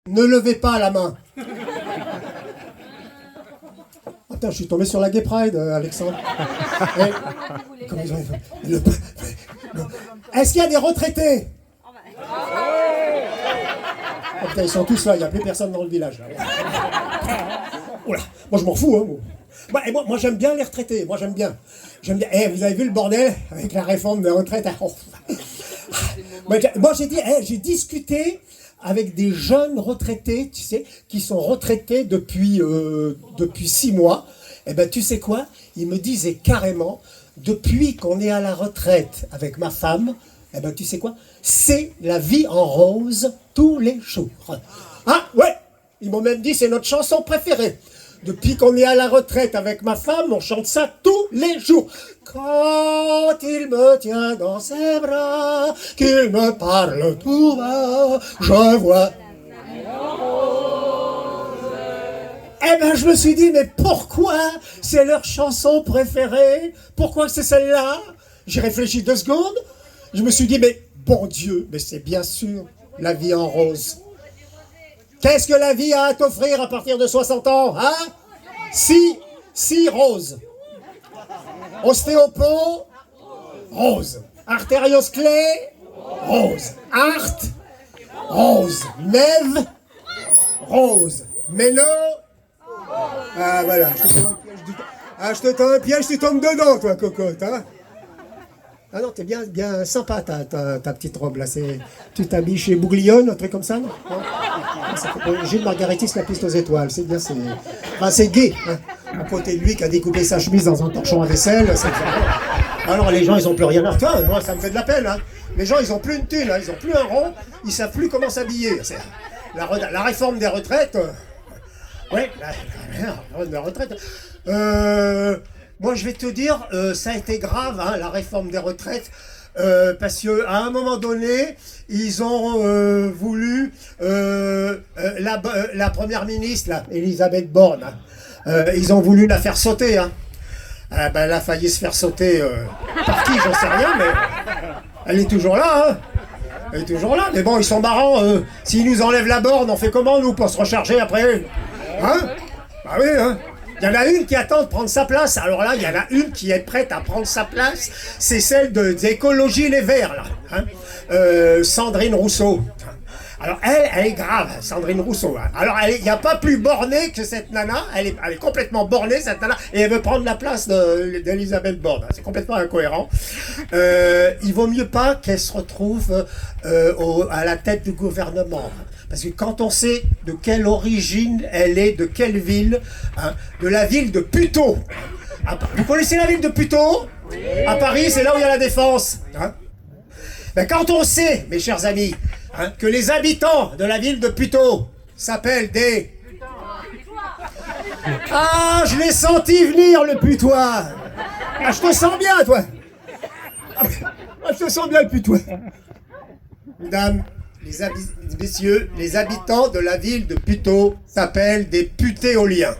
Ne levez pas la main. Attends, je suis tombé sur la Gay Pride, Alexandre. Comment ils ont... Est-ce qu'il y a des retraités? Oh, putain, ils sont tous là, il n'y a plus personne dans le village. Là. Oula, moi je m'en fous. Hein, moi j'aime bien les retraités, moi j'aime bien. Vous avez vu le bordel avec la réforme des retraites? Moi j'ai discuté avec des jeunes retraités, tu sais, qui sont retraités depuis 6 mois. Et ben tu sais quoi? Ils me disaient carrément, depuis qu'on est à la retraite avec ma femme, eh ben tu sais quoi? C'est la vie en rose tous les jours. Ah ouais, ils m'ont même dit c'est notre chanson préférée. Depuis qu'on est à la retraite avec ma femme, on chante ça tous les jours. Quand il me tient dans ses bras, qu'il me parle tout bas, je vois. Eh ben je me suis dit, mais pourquoi c'est leur chanson préférée? Pourquoi c'est celle-là? J'ai réfléchi 2 secondes. Je me suis dit, mais bon Dieu, mais c'est bien sûr la vie en rose. Qu'est-ce que la vie a à t'offrir à partir de 60 ans, hein? Si rose. Ostéopo, rose. Artériosclé, rose. Art, rose. Nève, rose. Méno, ah voilà. Je te tends un piège, tu tombes dedans, toi, cocotte, hein? Ah non, t'es bien sympa ta petite robe là. Tu t'habilles chez Bouglione, un truc comme ça, non? Gilles Margaritis, la piste aux étoiles, c'est bien, c'est gay. Hein. À côté de lui qui a découpé sa chemise dans un torchon à vaisselle. Alors les gens ils ont plus rien à faire, moi ça me fait de la peine. Hein. Les gens ils ont plus une thune, hein. Ils ont plus un rond, ils savent plus comment s'habiller. La réforme des retraites. Ouais, la réforme des retraites. Moi, je vais te dire, ça a été grave, hein, la réforme des retraites, parce qu'à un moment donné, ils ont voulu, la première ministre, là, Elisabeth Borne, ils ont voulu la faire sauter. Hein. Ben, elle a failli se faire sauter par qui, j'en sais rien, mais elle est toujours là. Hein. Elle est toujours là, mais bon, ils sont marrants. S'ils nous enlèvent la borne, on fait comment, nous, pour se recharger après? Hein? Bah oui, hein. Il y en a une qui attend de prendre sa place. Alors là, il y en a une qui est prête à prendre sa place. C'est celle d'Écologie Les Verts, là. Hein, Sandrine Rousseau. Alors elle est grave, Sandrine Rousseau. Hein. Alors il n'y a pas plus bornée que cette nana. Elle est complètement bornée, cette nana. Et elle veut prendre la place d'Elisabeth Borne. C'est complètement incohérent. Il vaut mieux pas qu'elle se retrouve à la tête du gouvernement. Parce que quand on sait de quelle origine elle est, de quelle ville, hein, de la ville de Puteaux. Vous connaissez la ville de Puteaux? Oui. À Paris, c'est là où il y a la Défense. Hein. Ben, quand on sait, mes chers amis, hein, que les habitants de la ville de Puteaux s'appellent des... Ah, je l'ai senti venir, le putois. Ah, je te sens bien, toi. Ah, je te sens bien, le putois. Mesdames, messieurs, les habitants de la ville de Puteaux s'appellent des putéoliens.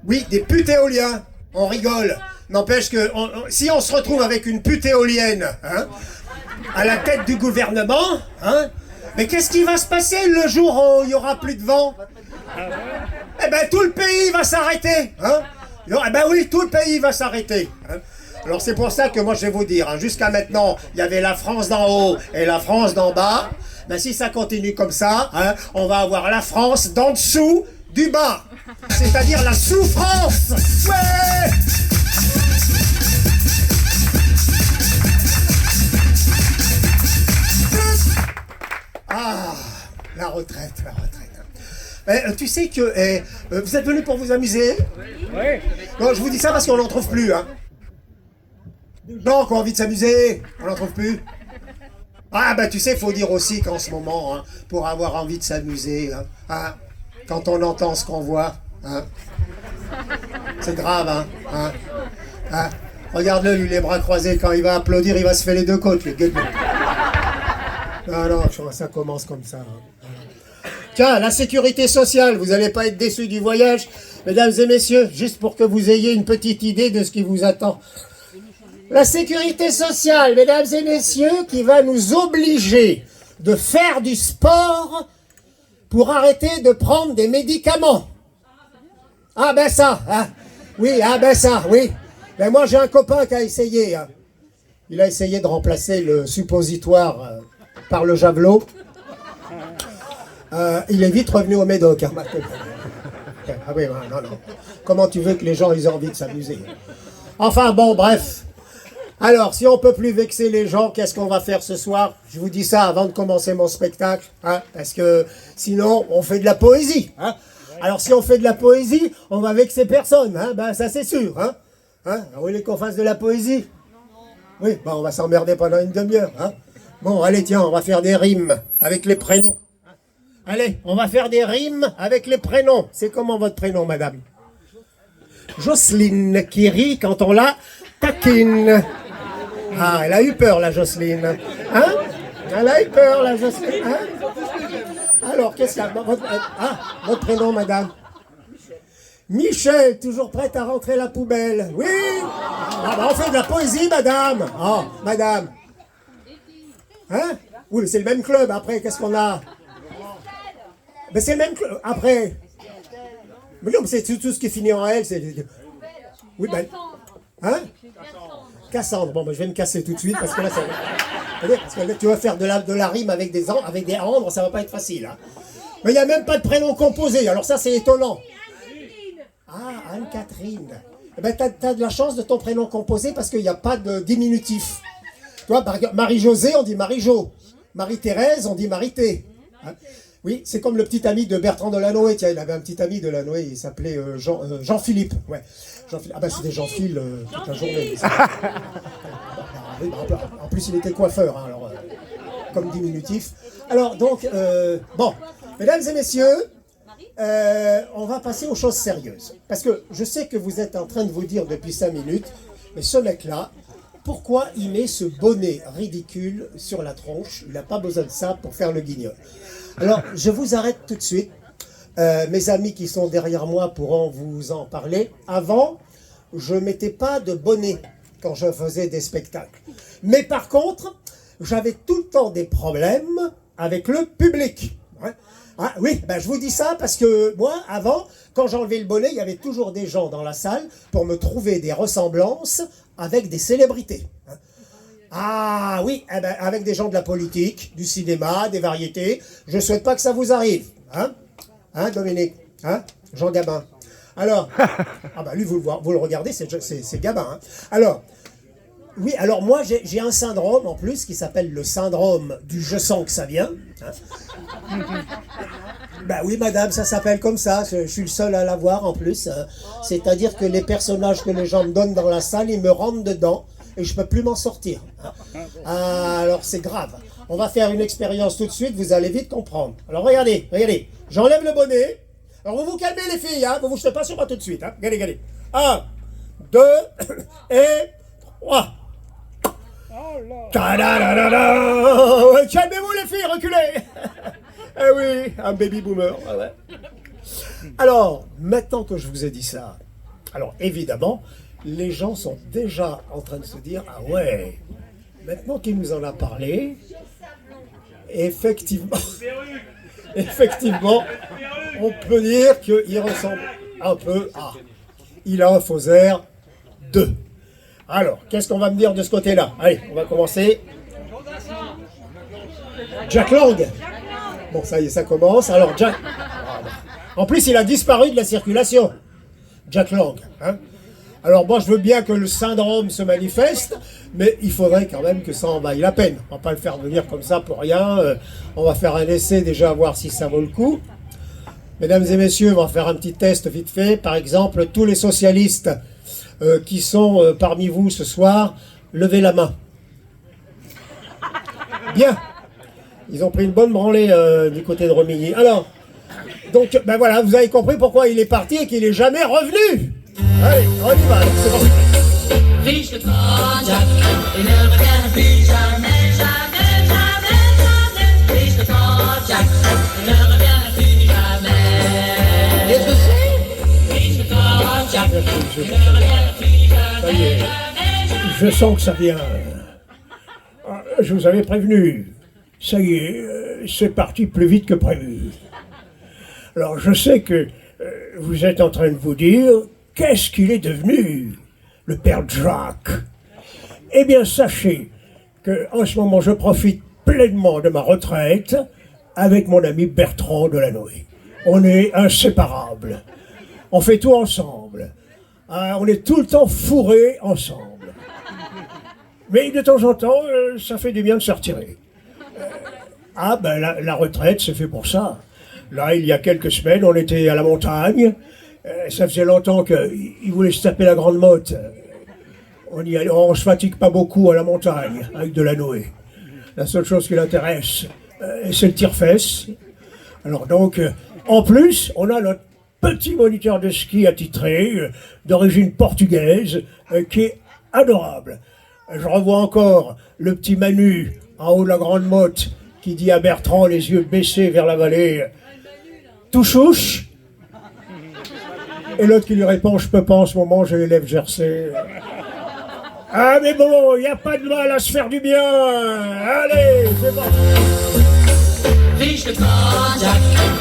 Oui, des putéoliens. On rigole. N'empêche que si on se retrouve avec une putéolienne, hein, à la tête du gouvernement, hein, mais qu'est-ce qui va se passer le jour où il n'y aura plus de vent? Eh ben tout le pays va s'arrêter. Hein. Eh ben oui, tout le pays va s'arrêter. Hein. Alors c'est pour ça que moi je vais vous dire, hein, jusqu'à maintenant, il y avait la France d'en haut et la France d'en bas. Ben si ça continue comme ça, hein, on va avoir la France d'en dessous du bas. C'est-à-dire la souffrance. Ouais. Ah, la retraite. Tu sais que vous êtes venus pour vous amuser? Oui. Non, je vous dis ça parce qu'on n'en trouve plus. Hein. Des gens qui ont envie de s'amuser, on n'en trouve plus. Ah ben tu sais, il faut dire aussi qu'en ce moment, hein, pour avoir envie de s'amuser, hein, quand on entend ce qu'on voit, hein, c'est grave, hein. Regarde-le, lui, les bras croisés, quand il va applaudir, il va se faire les 2 côtes, les gueules. Non, ça commence comme ça. Hein. Tiens, la sécurité sociale, vous n'allez pas être déçus du voyage, mesdames et messieurs, juste pour que vous ayez une petite idée de ce qui vous attend. La sécurité sociale, mesdames et messieurs, qui va nous obliger de faire du sport pour arrêter de prendre des médicaments. Ah ben ça, hein. Oui, ah ben ça, oui. Ben moi j'ai un copain qui a essayé. Hein. Il a essayé de remplacer le suppositoire par le javelot. Il est vite revenu au médoc. Hein. Ah oui, non, non. Comment tu veux que les gens ils aient envie de s'amuser? Enfin bon, bref. Alors, si on peut plus vexer les gens, qu'est-ce qu'on va faire ce soir? Je vous dis ça avant de commencer mon spectacle, hein, parce que sinon, on fait de la poésie. Hein. Alors, si on fait de la poésie, on va vexer personne, hein, ben, ça c'est sûr. Hein. Hein, vous voulez qu'on fasse de la poésie? Oui, ben, on va s'emmerder pendant une demi-heure. Hein. Bon, allez, tiens, on va faire des rimes avec les prénoms. Allez, on va faire des rimes avec les prénoms. C'est comment votre prénom, madame? Jocelyne, qui rit quand on la taquine. Ah, elle a eu peur, la Jocelyne. Hein? Elle a eu peur, la Jocelyne. Hein? Alors, qu'est-ce qu'il y a? Votre prénom, madame? Michel, toujours prête à rentrer la poubelle. Oui? Ah, ben, on fait de la poésie, madame. Oh, madame. Hein? Oui, c'est le même club. Après, qu'est-ce qu'on a? Mais c'est le même club. Après. Mais non, c'est tout ce qui finit en L. Oui, ben. Hein? Cassandre. Bon, ben, je vais me casser tout de suite parce que là, parce que là, tu vas faire de la rime avec des andres, ça va pas être facile. Hein. Mais il n'y a même pas de prénom composé, alors ça, c'est étonnant. Ah, Anne-Catherine. Eh ben, t'as de la chance de ton prénom composé parce qu'il n'y a pas de diminutif. Tu vois, Marie-Josée, on dit Marie-Jo. Marie-Thérèse, on dit Marie-Thé. Hein? Oui, c'est comme le petit ami de Bertrand Delanoë. Tiens, il avait un petit ami de Delanoë, il s'appelait Jean-Philippe. Ouais. Ah ben c'était Jean-Phil toute la journée. En plus, il était coiffeur, hein, alors, comme diminutif. Alors, donc, bon, mesdames et messieurs, on va passer aux choses sérieuses. Parce que je sais que vous êtes en train de vous dire depuis 5 minutes, mais ce mec-là, pourquoi il met ce bonnet ridicule sur la tronche? Il n'a pas besoin de ça pour faire le guignol. Alors, je vous arrête tout de suite. Mes amis qui sont derrière moi pourront vous en parler. Avant, je ne mettais pas de bonnet quand je faisais des spectacles. Mais par contre, j'avais tout le temps des problèmes avec le public. Hein? Ah, oui, ben je vous dis ça parce que moi, avant, quand j'enlevais le bonnet, il y avait toujours des gens dans la salle pour me trouver des ressemblances avec des célébrités. Hein? Ah oui, eh ben, avec des gens de la politique, du cinéma, des variétés. Je ne souhaite pas que ça vous arrive. Hein, hein Dominique? Hein, Jean Gabin. Alors, ah bah lui, vous le regardez, c'est Gabin. Hein. Alors, oui, alors moi, j'ai un syndrome en plus qui s'appelle le syndrome du je sens que ça vient. Hein. Ben oui, madame, ça s'appelle comme ça. Je suis le seul à l'avoir en plus. C'est-à-dire que les personnages que les gens me donnent dans la salle, ils me rentrent dedans. Et je ne peux plus m'en sortir. Alors c'est grave. On va faire une expérience tout de suite, vous allez vite comprendre. Alors regardez, j'enlève le bonnet. Alors vous vous calmez les filles, hein, vous ne jetez pas sur moi tout de suite. Hein. Regardez. 1, 2 et 3. Calmez-vous les filles, reculez. Eh oui, un baby boomer. Ah ouais. Alors, maintenant que je vous ai dit ça, alors évidemment, les gens sont déjà en train de se dire « Ah ouais, maintenant qu'il nous en a parlé, effectivement, on peut dire qu'il ressemble un peu à... Il a un faux air 2. » Alors, qu'est-ce qu'on va me dire de ce côté-là? Allez, on va commencer. Jack Lang. Bon, ça y est, ça commence. Alors, Jack... En plus, il a disparu de la circulation. Jack Lang, hein. Alors moi je veux bien que le syndrome se manifeste, mais il faudrait quand même que ça en vaille la peine. On va pas le faire venir comme ça pour rien. On va faire un essai déjà, voir si ça vaut le coup. Mesdames et messieurs, on va faire un petit test vite fait. Par exemple, tous les socialistes qui sont parmi vous ce soir, levez la main. Bien. Ils ont pris une bonne branlée du côté de Romilly. Alors, donc, ben voilà, vous avez compris pourquoi il est parti et qu'il n'est jamais revenu. Allez, on y va, c'est bon. Riche de Jack, il ne revient plus jamais, jamais, jamais, jamais. Riche de Jack, il ne revient plus jamais. Et je sais. Riche de Jack, il ne revient plus jamais, jamais. Je sens que ça vient. Je vous avais prévenu. ça y est, c'est parti plus vite que prévu. Alors je sais que vous êtes en train de vous dire, qu'est-ce qu'il est devenu, le père Jack? Eh bien sachez qu'en ce moment je profite pleinement de ma retraite avec mon ami Bertrand Delanoë. On est inséparables. On fait tout ensemble. On est tout le temps fourrés ensemble. Mais de temps en temps, ça fait du bien de se retirer. La retraite, c'est fait pour ça. Là, il y a quelques semaines, on était à la montagne. Ça faisait longtemps qu'il voulait se taper la grande motte. On se fatigue pas beaucoup à la montagne avec Delanoë. La seule chose qui l'intéresse, c'est le tire-fesse. Alors donc, en plus, on a notre petit moniteur de ski attitré, d'origine portugaise, qui est adorable. Je revois encore le petit Manu, en haut de la grande motte, qui dit à Bertrand, les yeux baissés vers la vallée, « Tout chouche ?» Et l'autre qui lui répond, « Je peux pas en ce moment, j'ai les lèvres gercées. » Ah mais bon, il n'y a pas de mal à se faire du bien. Allez, c'est bon. Fiche le grand Jack,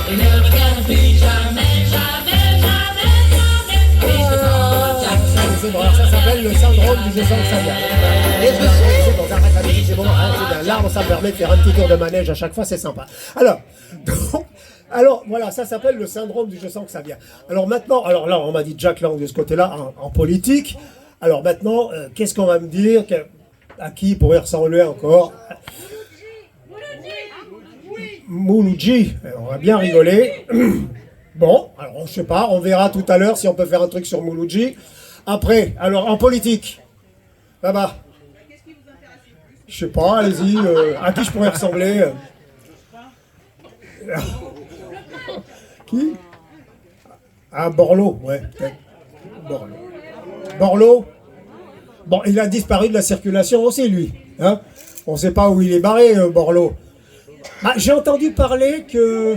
il ne regarde plus jamais, jamais, jamais, jamais. Fiche le grand Jack. C'est bon, alors ça s'appelle le syndrome du je sens que ça vient. C'est bon, j'arrête la musique, c'est bon, c'est bien. L'arbre, ça me permet de faire un petit tour de manège à chaque fois, c'est sympa. Alors, voilà, ça s'appelle le syndrome du je sens que ça vient. Alors maintenant, alors là, on m'a dit Jack Lang de ce côté-là, en politique. Alors maintenant, qu'est-ce qu'on va me dire à qui il pourrait ressembler encore? Mouloudji, on va bien rigoler. Bon, alors on ne sait pas, on verra tout à l'heure si on peut faire un truc sur Mouloudji. Après, alors en politique, là-bas, je sais pas, allez-y, à qui je pourrais ressembler? Qui? Ah, Borloo, ouais. Borloo. Bon, il a disparu de la circulation aussi, lui. Hein, on ne sait pas où il est barré, Borloo. J'ai entendu parler que